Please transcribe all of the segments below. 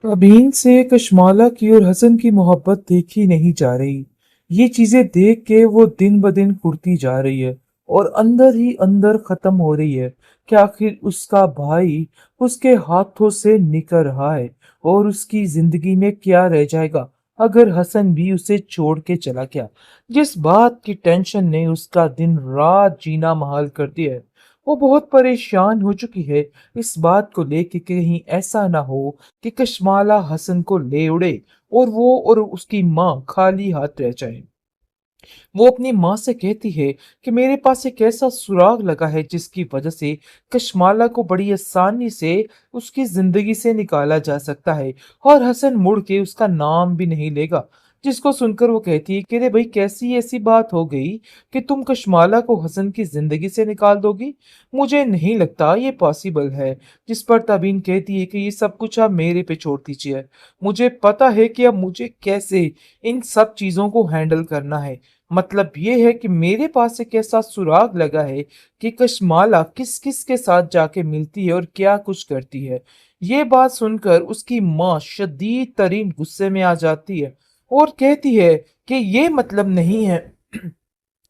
अबीन से कशमाला की और हसन की मोहब्बत देखी नहीं जा रही। ये चीजें देख के वो दिन ब दिन कुढ़ती जा रही है और अंदर ही अंदर खत्म हो रही है कि आखिर उसका भाई उसके हाथों से निकल रहा है और उसकी जिंदगी में क्या रह जाएगा अगर हसन भी उसे छोड़ के चला गया। जिस बात की टेंशन ने उसका दिन रात जीना महाल कर दिया है, वो बहुत परेशान हो चुकी है इस बात को लेके कि कहीं ऐसा ना हो कि कशमाला हसन को ले उड़े और वो और उसकी माँ खाली हाथ रह जाए। वो अपनी माँ से कहती है कि मेरे पास एक ऐसा सुराग लगा है जिसकी वजह से कशमाला को बड़ी आसानी से उसकी जिंदगी से निकाला जा सकता है और हसन मुड़ के उसका नाम भी नहीं लेगा। जिसको सुनकर वो कहती है कि रे भाई, कैसी ऐसी बात हो गई कि तुम कशमाला को हसन की जिंदगी से निकाल दोगी? मुझे नहीं लगता ये पॉसिबल है। जिस पर तबीन कहती है कि ये सब कुछ आप मेरे पे छोड़ दीजिए, मुझे पता है कि अब मुझे कैसे इन सब चीजों को हैंडल करना है। मतलब ये है कि मेरे पास एक ऐसा सुराग लगा है कि कशमाला किस किस के साथ जाके मिलती है और क्या कुछ करती है। ये बात सुनकर उसकी माँ शदीद तरीन गुस्से में आ जाती है और कहती है कि ये मतलब नहीं है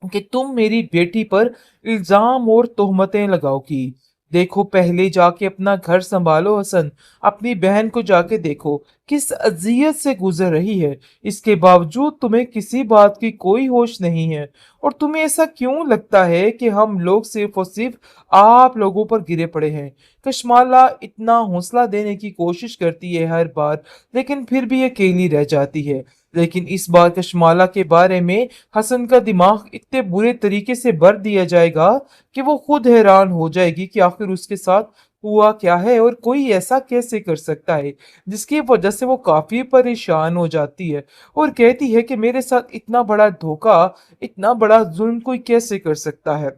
कि तुम मेरी बेटी पर इल्जाम और तोहमतें लगाओगी। देखो, पहले जाके अपना घर संभालो हसन। अपनी बहन को जाके देखो किस अजियत से गुजर रही है। इसके बावजूद तुम्हें किसी बात की कोई होश नहीं है। और तुम्हें ऐसा क्यों लगता है कि हम लोग सिर्फ और सिर्फ आप लोगों पर गिरे पड़े हैं? कशमाला इतना हौसला देने की कोशिश करती है हर बार, लेकिन फिर भी अकेली रह जाती है। लेकिन इस बार कशमाला के बारे में हसन का दिमाग इतने बुरे तरीके से भर दिया जाएगा कि वो खुद हैरान हो जाएगी कि आखिर उसके साथ हुआ क्या है और कोई ऐसा कैसे कर सकता है। जिसकी वजह से वो काफी परेशान हो जाती है और कहती है कि मेरे साथ इतना बड़ा धोखा, इतना बड़ा जुल्म कोई कैसे कर सकता है।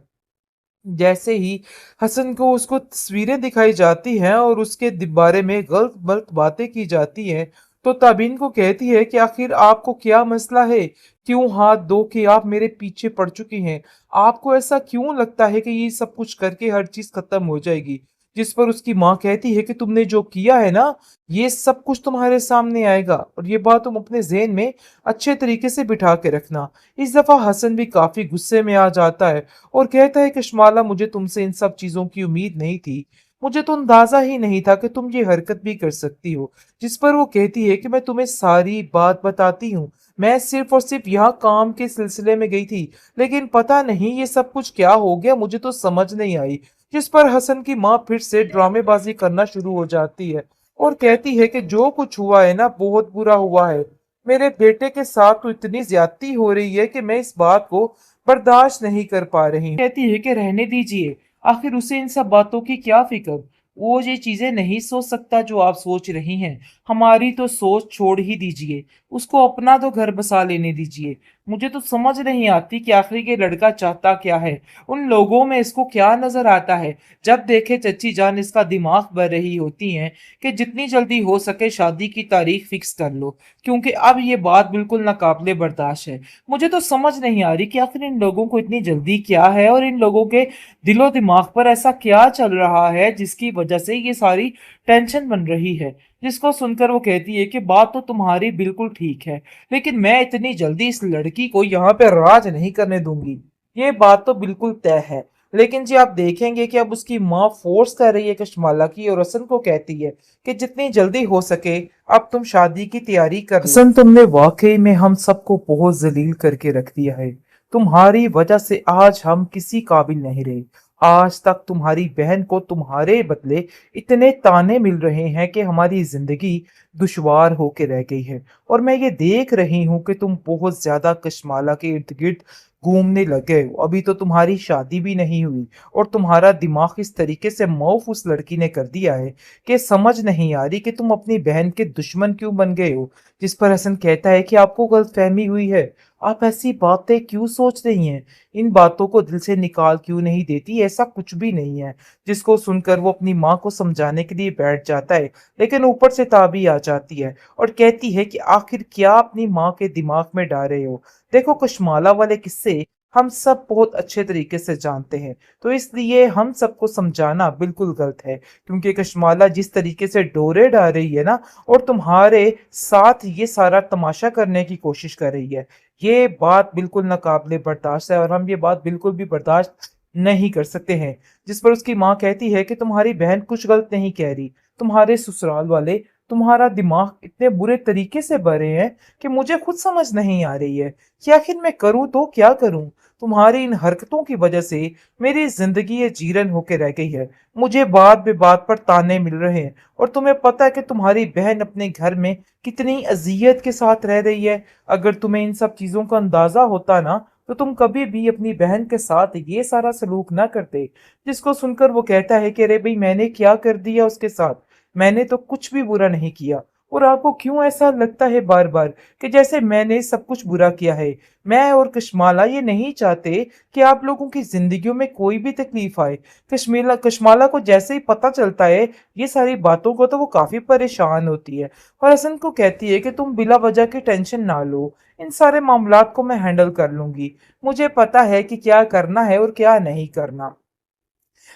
जैसे ही हसन को उसको तस्वीरें दिखाई जाती हैं और उसके बारे में गलत गलत बातें की जाती हैं, तो ताबीन को कहती है कि आखिर आपको क्या मसला है? क्यों हाथ धो के आप मेरे पीछे पड़ चुकी हैं? आपको ऐसा क्यों लगता है कि ये सब कुछ करके हर चीज खत्म हो जाएगी? जिस पर उसकी माँ कहती है कि तुमने जो किया है ना, ये सब कुछ तुम्हारे सामने आएगा और ये बात तुम अपने ज़हन में अच्छे तरीके से बिठा के रखना। इस दफा हसन भी काफी गुस्से में आ जाता है और कहता है कि शमाला, मुझे तुमसे इन सब चीजों की उम्मीद नहीं थी। मुझे तो अंदाजा ही नहीं था कि तुम ये हरकत भी कर सकती हो। जिस पर वो कहती है कि मैं तुम्हें सारी बात बताती हूँ। मैं सिर्फ और सिर्फ यहाँ काम के सिलसिले में गई थी, लेकिन पता नहीं ये सब कुछ क्या हो गया, मुझे तो समझ नहीं आई। जिस पर हसन की माँ फिर से ड्रामेबाजी करना शुरू हो जाती है और कहती है कि जो कुछ हुआ है ना, बहुत बुरा हुआ है। मेरे बेटे के साथ तो इतनी ज्यादती हो रही है कि मैं इस बात को बर्दाश्त नहीं कर पा रही हूँ। कहती है कि रहने दीजिए, आखिर उसे इन सब बातों की क्या फिक्र। वो ये चीजें नहीं सोच सकता जो आप सोच रही हैं। हमारी तो सोच छोड़ ही दीजिए, उसको अपना तो घर बसा लेने दीजिए। मुझे तो समझ नहीं आती कि आखिर ये लड़का चाहता क्या है। उन लोगों में इसको क्या नजर आता है? जब देखे चच्ची जान इसका दिमाग भर रही होती हैं कि जितनी जल्दी हो सके शादी की तारीख फिक्स कर लो, क्योंकि अब ये बात बिल्कुल नाकाबिले बर्दाश्त है। मुझे तो समझ नहीं आ रही कि आखिर इन लोगों को इतनी जल्दी क्या है और इन लोगों के दिलो दिमाग पर ऐसा क्या चल रहा है जिसकी वजह से ये सारी टेंशन बन रही है। जिसको सुनकर वो कहती है कि बात तो तुम्हारी बिल्कुल ठीक है, लेकिन मैं इतनी जल्दी इस लड़की को यहाँ पे राज नहीं करने दूंगी। ये बात तो बिल्कुल तय है। लेकिन जी आप देखेंगे कि अब उसकी माँ फोर्स कर रही है कशमाला की और हसन को कहती है कि जितनी जल्दी हो सके अब तुम शादी की तैयारी कर लो। हसन, तुमने वाकई में हम सबको बहुत जलील करके रख दिया है। तुम्हारी वजह से आज हम किसी काबिल नहीं रहे। आज तक तुम्हारी बहन को तुम्हारे बदले इतने ताने मिल रहे हैं कि हमारी जिंदगी दुश्वार होके रह गई है। और मैं ये देख रही हूँ कि तुम बहुत ज्यादा कशमाला के इर्द गिर्द घूमने लग गए हो। अभी तो तुम्हारी शादी भी नहीं हुई और तुम्हारा दिमाग इस तरीके से मौफ उस लड़की ने कर दिया है कि समझ नहीं आ रही कि तुम अपनी बहन के दुश्मन क्यों बन गए हो। जिस पर हसन कहता है कि आपको गलतफहमी हुई है। आप ऐसी बातें क्यों सोच रही हैं? इन बातों को दिल से निकाल क्यों नहीं देती? ऐसा कुछ भी नहीं है। जिसको सुनकर वो अपनी माँ को समझाने के लिए बैठ जाता है, लेकिन ऊपर से ताबी आ जाती है और कहती है कि आखिर क्या अपनी माँ के दिमाग में डाल रहे हो? देखो, कशमाला वाले किस्से हम सब बहुत अच्छे तरीके से जानते हैं। तो इसलिए हम सबको समझाना बिल्कुल गलत है, क्योंकि कशमाला जिस तरीके से डोरे डाल रही है ना, और तुम्हारे साथ ये सारा तमाशा करने की कोशिश कर रही है, ये बात बिल्कुल नाकाबिले बर्दाश्त है और हम ये बात बिल्कुल भी बर्दाश्त नहीं कर सकते हैं। जिस पर उसकी माँ कहती है कि तुम्हारी बहन कुछ गलत नहीं कह रही, तुम्हारे ससुराल वाले तुम्हारा दिमाग इतने बुरे तरीके से भरे हैं कि मुझे खुद समझ नहीं आ रही है कि आखिर मैं करूं तो क्या करूं। तुम्हारी इन हरकतों की वजह से मेरी जिंदगी ये जीरन होके रह गई है। मुझे बात बे बात पर ताने मिल रहे हैं, और तुम्हें पता है कि तुम्हारी बहन अपने घर में कितनी अजियत के साथ रह रही है। अगर तुम्हें इन सब चीजों का अंदाजा होता ना, तो तुम कभी भी अपनी बहन के साथ ये सारा सलूक ना करते। जिसको सुनकर वो कहता है कि अरे भाई, मैंने क्या कर दिया उसके साथ, मैंने तो कुछ भी बुरा नहीं किया। और आपको क्यों ऐसा लगता है बार बार कि जैसे मैंने सब कुछ बुरा किया है? मैं और कशमाला ये नहीं चाहते कि आप लोगों की जिंदगियों में कोई भी तकलीफ आए। कशमाला को जैसे ही पता चलता है ये सारी बातों को, तो वो काफी परेशान होती है और हसन को कहती है कि तुम बिला वजह की टेंशन ना लो, इन सारे मामलात को मैं हैंडल कर लूंगी। मुझे पता है कि क्या करना है और क्या नहीं करना।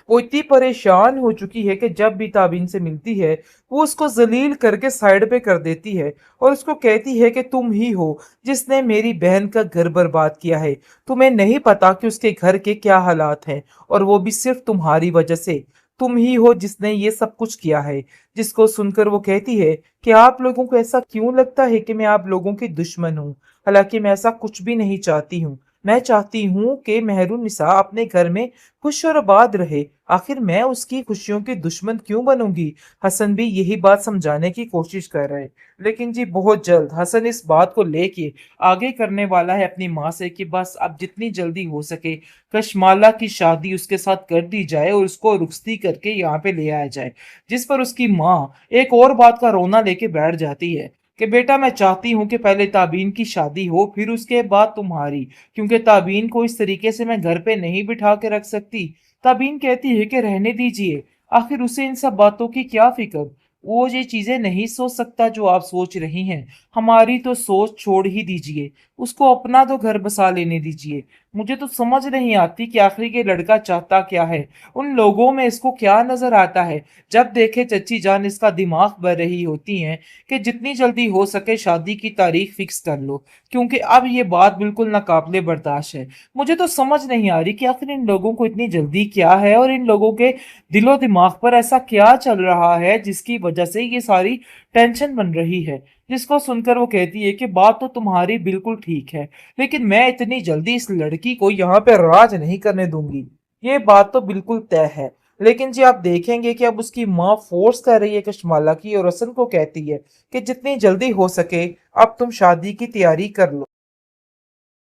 वो इतनी परेशान हो चुकी है कि जब भी ताबीन से मिलती है, वो उसको जलील करके साइड पे कर देती है और उसको कहती है कि तुम ही हो जिसने मेरी बहन का घर बर्बाद किया है। तुम्हें नहीं पता कि उसके घर के क्या हालात हैं, और वो भी सिर्फ तुम्हारी वजह से। तुम ही हो जिसने ये सब कुछ किया है। जिसको सुनकर वो कहती है कि आप लोगों को ऐसा क्यों लगता है कि मैं आप लोगों की दुश्मन हूँ? हालांकि मैं ऐसा कुछ भी नहीं चाहती हूँ। मैं चाहती हूँ कि मेहरुन्निसा अपने घर में खुश और आबाद रहे। आखिर मैं उसकी खुशियों की दुश्मन क्यों बनूंगी? हसन भी यही बात समझाने की कोशिश कर रहे हैं, लेकिन जी बहुत जल्द हसन इस बात को लेके आगे करने वाला है अपनी माँ से कि बस अब जितनी जल्दी हो सके कशमाला की शादी उसके साथ कर दी जाए और उसको रुखसती करके यहाँ पे ले आया जाए। जिस पर उसकी माँ एक और बात का रोना लेके बैठ जाती है कि बेटा, मैं चाहती हूँ कि पहले ताबीन की शादी हो, फिर उसके बाद तुम्हारी, क्योंकि ताबीन को इस तरीके से मैं घर पे नहीं बिठा के रख सकती। ताबीन कहती है कि रहने दीजिए, आखिर उसे इन सब बातों की क्या फिक्र? वो ये चीजें नहीं सोच सकता जो आप सोच रही हैं। हमारी तो सोच छोड़ ही दीजिए, उसको अपना तो घर बसा लेने दीजिए। मुझे तो समझ नहीं आती कि आखिर ये लड़का चाहता क्या है। उन लोगों में इसको क्या नजर आता है? जब देखे चच्ची जान इसका दिमाग भर रही होती हैं कि जितनी जल्दी हो सके शादी की तारीख फिक्स कर लो, क्योंकि अब ये बात बिल्कुल नाकाबिले बर्दाश्त है। मुझे तो समझ नहीं आ रही कि आखिर इन लोगों को इतनी जल्दी क्या है, और इन लोगों के दिलो दिमाग पर ऐसा क्या चल रहा है जिसकी वजह से ये सारी टेंशन बन रही है। जिसको सुनकर वो कहती है कि बात तो तुम्हारी बिल्कुल ठीक है, लेकिन मैं इतनी जल्दी इस लड़की को यहाँ पे राज नहीं करने दूंगी। ये बात तो बिल्कुल तय है। लेकिन जी आप देखेंगे कि अब उसकी माँ फोर्स कर रही है कशमाला की, और हसन को कहती है कि जितनी जल्दी हो सके अब तुम शादी की तैयारी कर लो।